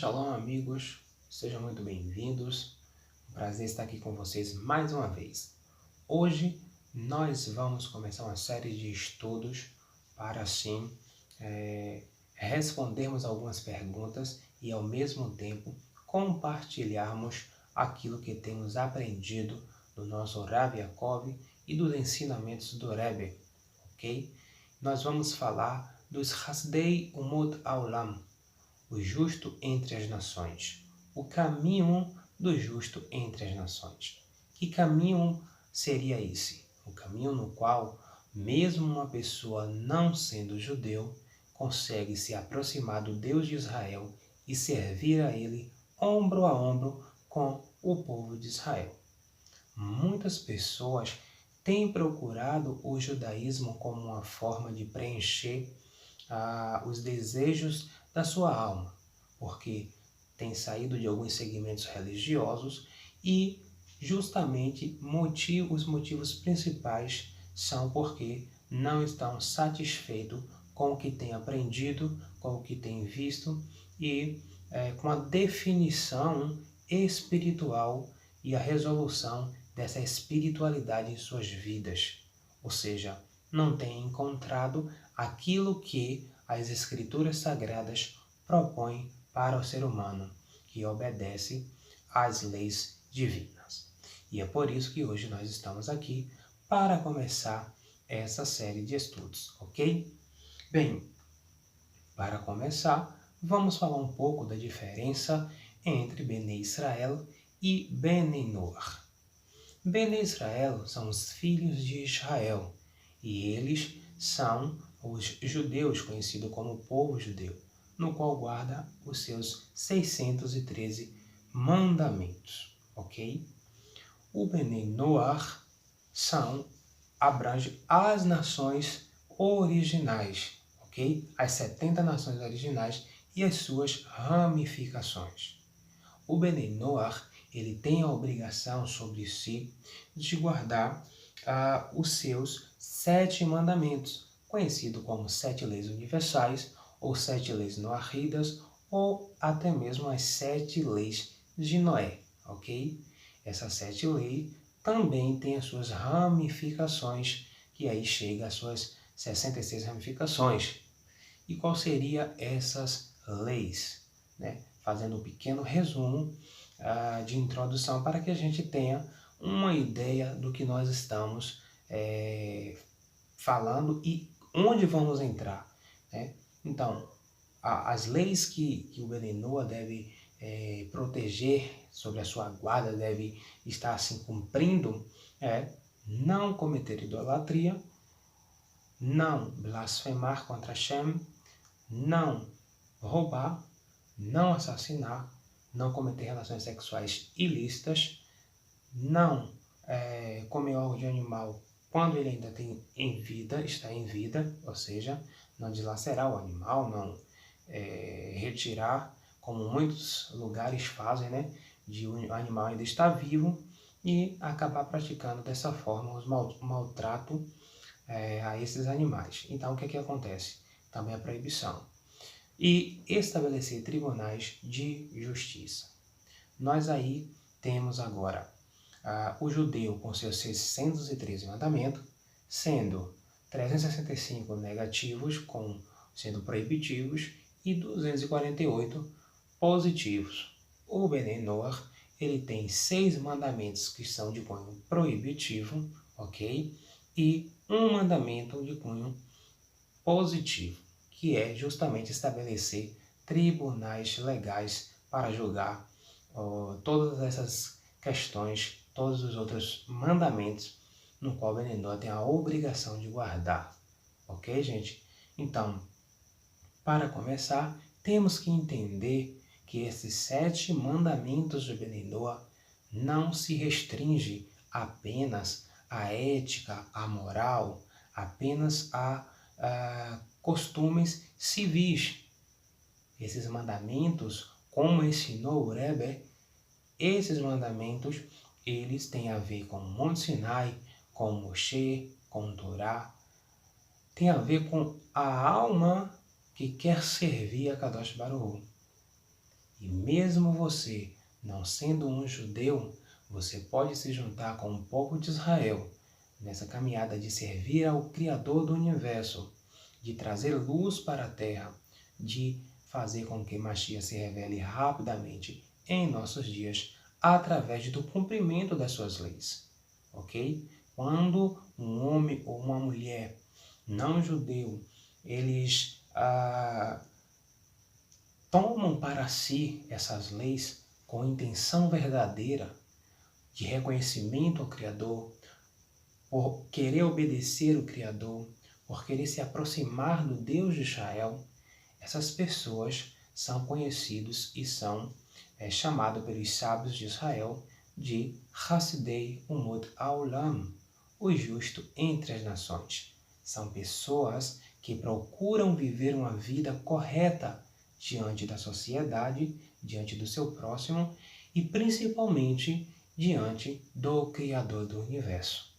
Shalom, amigos. Sejam muito bem-vindos. Um prazer estar aqui com vocês mais uma vez. Hoje nós vamos começar uma série de estudos para assim respondermos algumas perguntas e ao mesmo tempo compartilharmos aquilo que temos aprendido do nosso Rav Yaakov e dos ensinamentos do Rebbe, ok? Nós vamos falar dos Hasdei Umot Haolam, o justo entre as nações, o caminho do justo entre as nações. Que caminho seria esse? O caminho no qual, mesmo uma pessoa não sendo judeu, consegue se aproximar do Deus de Israel e servir a Ele ombro a ombro com o povo de Israel. Muitas pessoas têm procurado o judaísmo como uma forma de preencher os desejos da sua alma, porque tem saído de alguns segmentos religiosos e justamente os motivos principais são porque não estão satisfeitos com o que têm aprendido, com o que têm visto e com a definição espiritual e a resolução dessa espiritualidade em suas vidas. Ou seja, não têm encontrado aquilo que as Escrituras Sagradas propõem para o ser humano, que obedece às leis divinas. E é por isso que hoje nós estamos aqui para começar essa série de estudos, ok? Bem, para começar, vamos falar um pouco da diferença entre Bnei Israel e Bnei Noach. Bnei Israel são os filhos de Israel, e eles são os judeus, conhecidos como povo judeu, no qual guarda os seus 613 mandamentos, ok? O Bnei Noach abrange as nações originais, ok? As 70 nações originais e as suas ramificações. O Bnei Noach, ele tem a obrigação sobre si de guardar os seus 7 mandamentos, conhecido como 7 leis universais, ou 7 leis noahidas, ou até mesmo as 7 leis de Noé, ok? Essas 7 leis também têm as suas ramificações, que aí chega às suas 66 ramificações. E qual seria essas leis? Né? Fazendo um pequeno resumo de introdução para que a gente tenha uma ideia do que nós estamos falando e onde vamos entrar. Né? Então, as leis que o Bnei Noach deve proteger, sobre a sua guarda, deve estar assim cumprindo, é não cometer idolatria, não blasfemar contra Hashem, não roubar, não assassinar, não cometer relações sexuais ilícitas, não comer órgão de animal quando ele ainda está em vida, ou seja, não dilacerar o animal, não retirar, como muitos lugares fazem, né, de o animal ainda estar vivo e acabar praticando dessa forma os maltrato a esses animais. Então, o que acontece? Também a proibição. E estabelecer tribunais de justiça. Nós aí temos agora o judeu com seus 613 mandamentos, sendo 365 negativos, sendo proibitivos, e 248 positivos. O Bnei Noach, ele tem 6 mandamentos que são de cunho proibitivo, ok? E um mandamento de cunho positivo, que é justamente estabelecer tribunais legais para julgar todas essas questões, todos os outros mandamentos, no qual o Bnei Noach tem a obrigação de guardar. Ok, gente? Então, para começar, temos que entender que esses 7 mandamentos do Bnei Noach não se restringe apenas à ética, à moral, apenas a costumes civis. Esses mandamentos, como ensinou o Rebbe, esses mandamentos, eles têm a ver com o Monte Sinai, com Moshe, com o Torá, tem a ver com a alma que quer servir a Kadosh Baruch Hu. E mesmo você, não sendo um judeu, você pode se juntar com o povo de Israel nessa caminhada de servir ao Criador do Universo, de trazer luz para a Terra, de fazer com que Mashiach se revele rapidamente em nossos dias, através do cumprimento das suas leis. Ok? Quando um homem ou uma mulher não judeu, eles tomam para si essas leis com intenção verdadeira de reconhecimento ao Criador, por querer obedecer o Criador, por querer se aproximar do Deus de Israel, essas pessoas são conhecidos e são chamados pelos sábios de Israel de Hassidei Umot Haolam, o justo entre as nações. São pessoas que procuram viver uma vida correta diante da sociedade, diante do seu próximo e principalmente diante do Criador do Universo.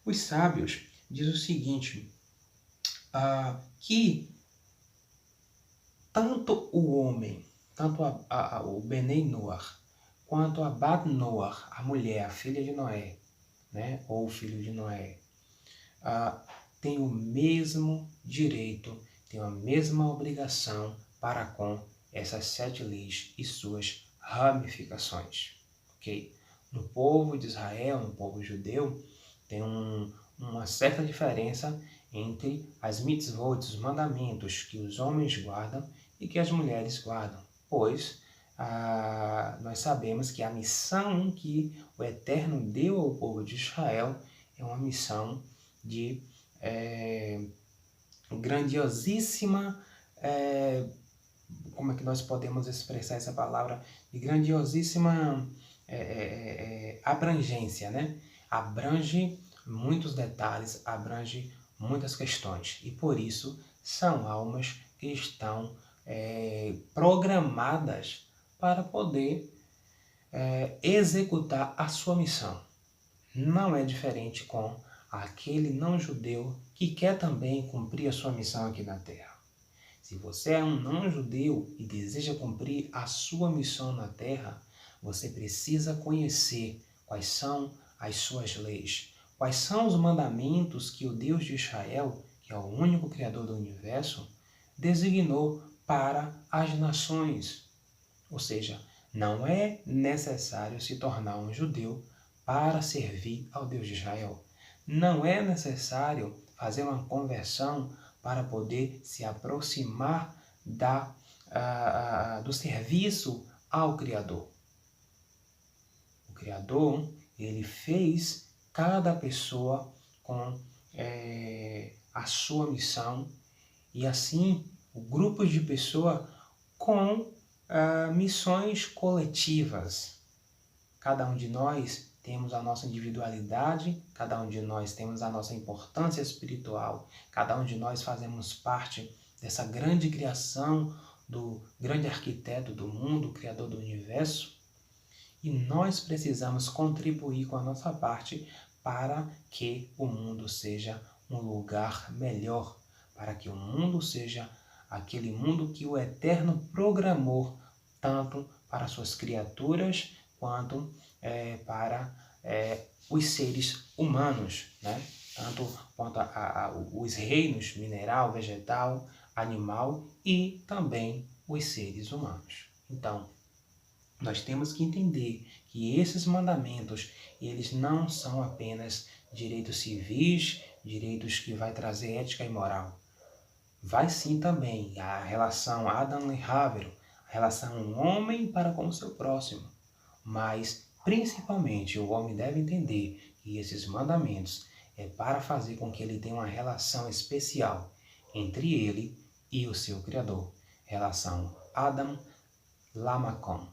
Os sábios dizem o seguinte, que tanto o homem, tanto o Benei Noach, quanto a Bat Noach, a mulher, a filha de Noé, né, ou o filho de Noé, tem o mesmo direito, tem a mesma obrigação para com essas 7 leis e suas ramificações. Okay? No povo de Israel, no povo judeu, tem uma certa diferença entre as mitzvot, os mandamentos que os homens guardam e que as mulheres guardam, pois nós sabemos que a missão que o Eterno deu ao povo de Israel é uma missão de grandiosíssima, como é que nós podemos expressar essa palavra? De grandiosíssima abrangência, né? Abrange muitos detalhes, abrange muitas questões. E por isso são almas que estão programadas para poder executar a sua missão. Não é diferente com aquele não-judeu que quer também cumprir a sua missão aqui na Terra. Se você é um não-judeu e deseja cumprir a sua missão na Terra, você precisa conhecer quais são as suas leis, quais são os mandamentos que o Deus de Israel, que é o único Criador do Universo, designou para as nações. Ou seja, não é necessário se tornar um judeu para servir ao Deus de Israel. Não é necessário fazer uma conversão para poder se aproximar do serviço ao Criador. O Criador, ele fez cada pessoa com a sua missão e assim o grupo de pessoas com missões coletivas. Cada um de nós temos a nossa individualidade, cada um de nós temos a nossa importância espiritual, cada um de nós fazemos parte dessa grande criação do grande arquiteto do mundo, o Criador do Universo, e nós precisamos contribuir com a nossa parte para que o mundo seja um lugar melhor, para que o mundo seja aquele mundo que o Eterno programou tanto para suas criaturas quanto para os seres humanos, né? Tanto quanto os reinos mineral, vegetal, animal e também os seres humanos. Então, nós temos que entender que esses mandamentos, eles não são apenas direitos civis, direitos que vai trazer ética e moral. Vai sim também a relação Adam e Havero, a relação homem para com o seu próximo. Mas, principalmente, o homem deve entender que esses mandamentos é para fazer com que ele tenha uma relação especial entre ele e o seu Criador. Relação Adam Lamakom,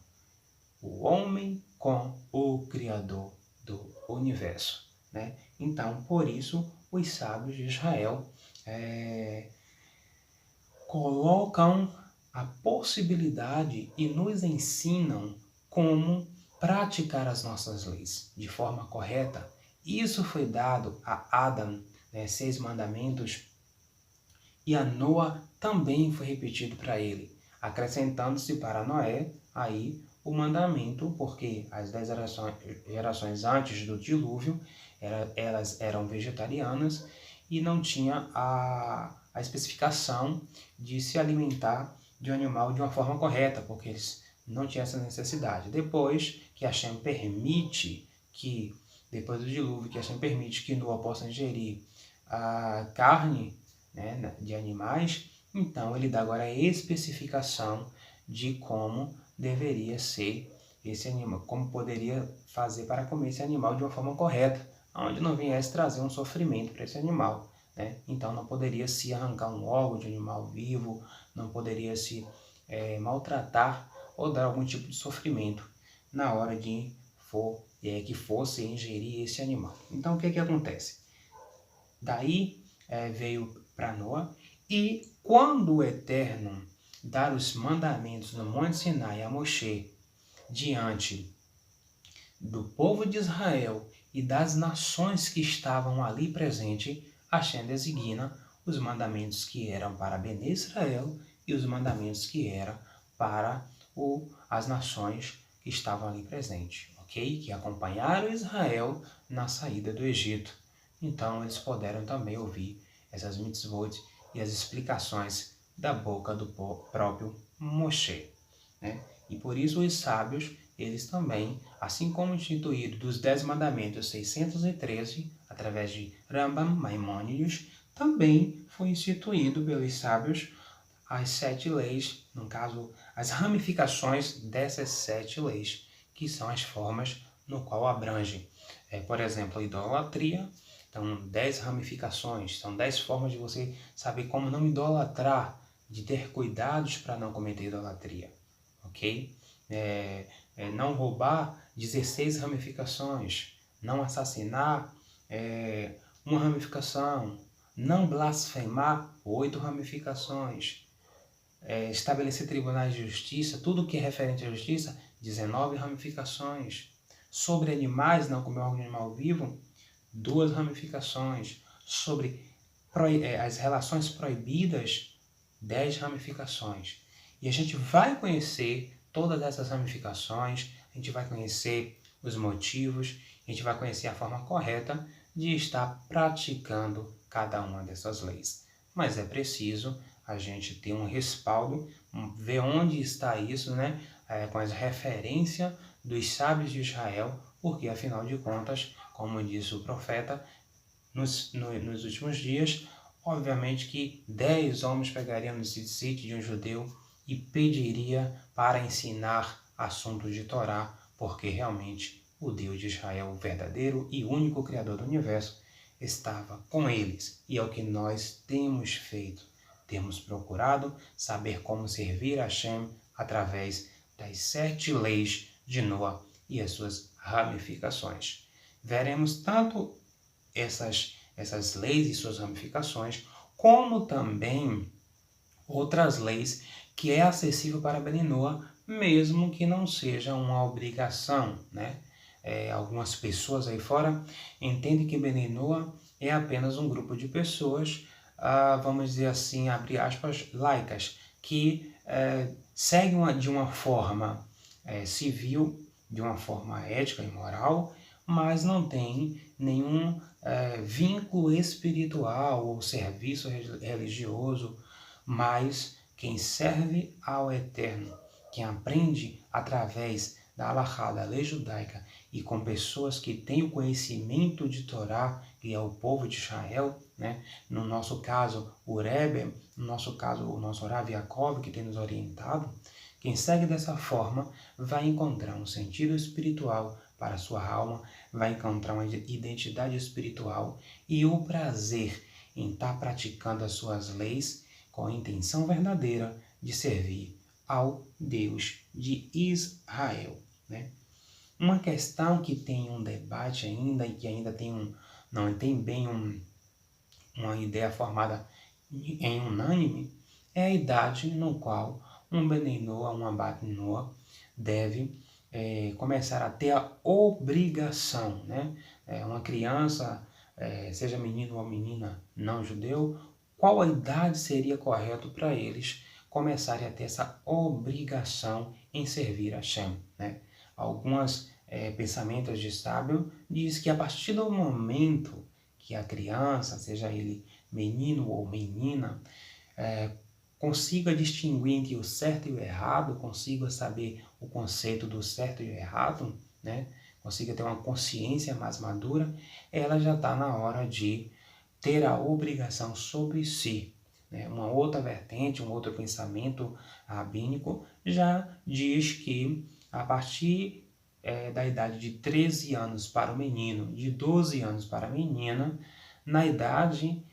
o homem com o Criador do Universo. Né? Então, por isso, os sábios de Israel colocam a possibilidade e nos ensinam como praticar as nossas leis de forma correta. Isso foi dado a Adam, 6 mandamentos, e a Noa também foi repetido para ele, acrescentando-se para Noé aí o mandamento, porque as 10 gerações antes do dilúvio, elas eram vegetarianas e não tinha a especificação de se alimentar de um animal de uma forma correta, porque eles não tinham essa necessidade. Depois que Hashem permite que, depois do dilúvio, que Hashem permite que Noa possa ingerir a carne, né, de animais, então ele dá agora a especificação de como deveria ser esse animal, como poderia fazer para comer esse animal de uma forma correta, onde não viesse trazer um sofrimento para esse animal, né? Então não poderia se arrancar um órgão de animal vivo, não poderia se maltratar ou dar algum tipo de sofrimento na hora de que fosse ingerir esse animal. Então o que acontece? Daí veio para Noa, e quando o Eterno dar os mandamentos no Monte Sinai a Moshe, diante do povo de Israel e das nações que estavam ali presentes, Hashem designa os mandamentos que eram para Bene Israel e os mandamentos que eram para as nações que estavam ali presentes, ok? Que acompanharam Israel na saída do Egito. Então eles puderam também ouvir essas mitzvot e as explicações da boca do próprio Moshe, né? E por isso os sábios, eles também, assim como instituído dos 10 mandamentos 613, através de Rambam, Maimônides, também foi instituído pelos sábios as 7 leis, no caso, as ramificações dessas 7 leis, que são as formas no qual abrange, por exemplo, a idolatria. Então, 10 ramificações, são 10 formas de você saber como não idolatrar, de ter cuidados para não cometer idolatria, ok? Não roubar, 16 ramificações, não assassinar, uma ramificação, não blasfemar, 8 ramificações, estabelecer tribunais de justiça, tudo que é referente à justiça, 19 ramificações, sobre animais, não comer algum animal vivo, 2 ramificações, sobre as relações proibidas, 10 ramificações. E a gente vai conhecer todas essas ramificações, a gente vai conhecer os motivos, a gente vai conhecer a forma correta de estar praticando cada uma dessas leis. Mas é preciso a gente ter um respaldo, ver onde está isso, né? Com as referências dos sábios de Israel, porque afinal de contas, como disse o profeta, nos últimos dias, obviamente que 10 homens pegariam no sítio de um judeu e pediria para ensinar assuntos de Torá, porque realmente o Deus de Israel, o verdadeiro e único Criador do universo, estava com eles. E é o que nós temos feito. Temos procurado saber como servir a Hashem através das 7 leis de Noa e as suas ramificações. Veremos tanto essas leis e suas ramificações, como também outras leis que é acessível para Bene Noa, mesmo que não seja uma obrigação, né? Algumas pessoas aí fora entendem que Bene Noa é apenas um grupo de pessoas, vamos dizer assim, abre aspas, laicas, que seguem de uma forma civil, de uma forma ética e moral, mas não tem nenhum vínculo espiritual ou serviço religioso, mas quem serve ao Eterno, quem aprende através da Halachá, da lei judaica, e com pessoas que têm o conhecimento de Torá, que é o povo de Israel, né? No nosso caso, o Rebbe, no nosso caso, o nosso Rav Yaakov, que tem nos orientado, quem segue dessa forma vai encontrar um sentido espiritual para a sua alma, vai encontrar uma identidade espiritual e o prazer em estar praticando as suas leis com a intenção verdadeira de servir ao Deus de Israel, né? Uma questão que tem um debate ainda e que ainda não tem bem uma ideia formada em unânime é a idade no qual um Bene Noa, um Abat Noa deve começar a ter a obrigação, né? Uma criança, seja menino ou menina não judeu, qual a idade seria correto para eles começarem a ter essa obrigação em servir a Hashem, né? Alguns pensamentos de sábio diz que a partir do momento que a criança, seja ele menino ou menina, consiga distinguir entre o certo e o errado, consiga saber o conceito do certo e o errado, né? Consiga ter uma consciência mais madura, ela já está na hora de ter a obrigação sobre si, né? Uma outra vertente, um outro pensamento rabínico já diz que a partir da idade de 13 anos para o menino, de 12 anos para a menina, na idade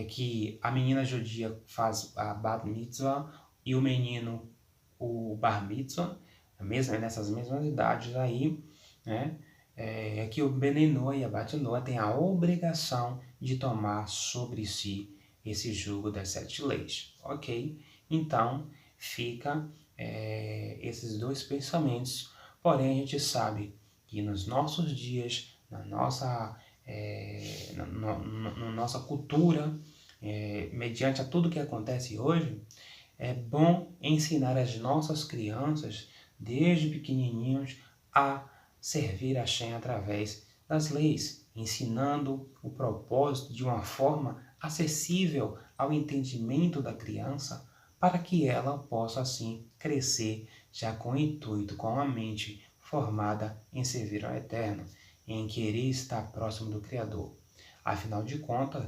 que a menina judia faz a Bat Mitzvah e o menino o Bar Mitzvah, nessas mesmas idades aí, né? Que o Benenoa e a Bat Noa têm a obrigação de tomar sobre si esse jugo das 7 leis, ok? Então, fica esses dois pensamentos, porém a gente sabe que nos nossos dias, na nossa nossa cultura, mediante a tudo que acontece hoje, é bom ensinar as nossas crianças, desde pequenininhos, a servir a Hashem através das leis, ensinando o propósito de uma forma acessível ao entendimento da criança, para que ela possa assim crescer já com o intuito, com a mente formada em servir ao Eterno, em querer estar próximo do Criador. Afinal de contas,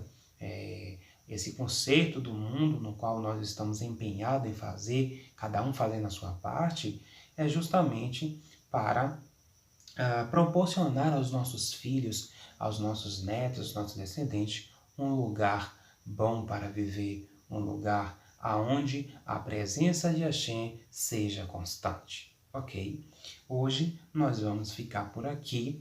esse conserto do mundo no qual nós estamos empenhados em fazer, cada um fazendo a sua parte, é justamente para proporcionar aos nossos filhos, aos nossos netos, aos nossos descendentes, um lugar bom para viver, um lugar aonde a presença de Hashem seja constante, ok? Hoje nós vamos ficar por aqui.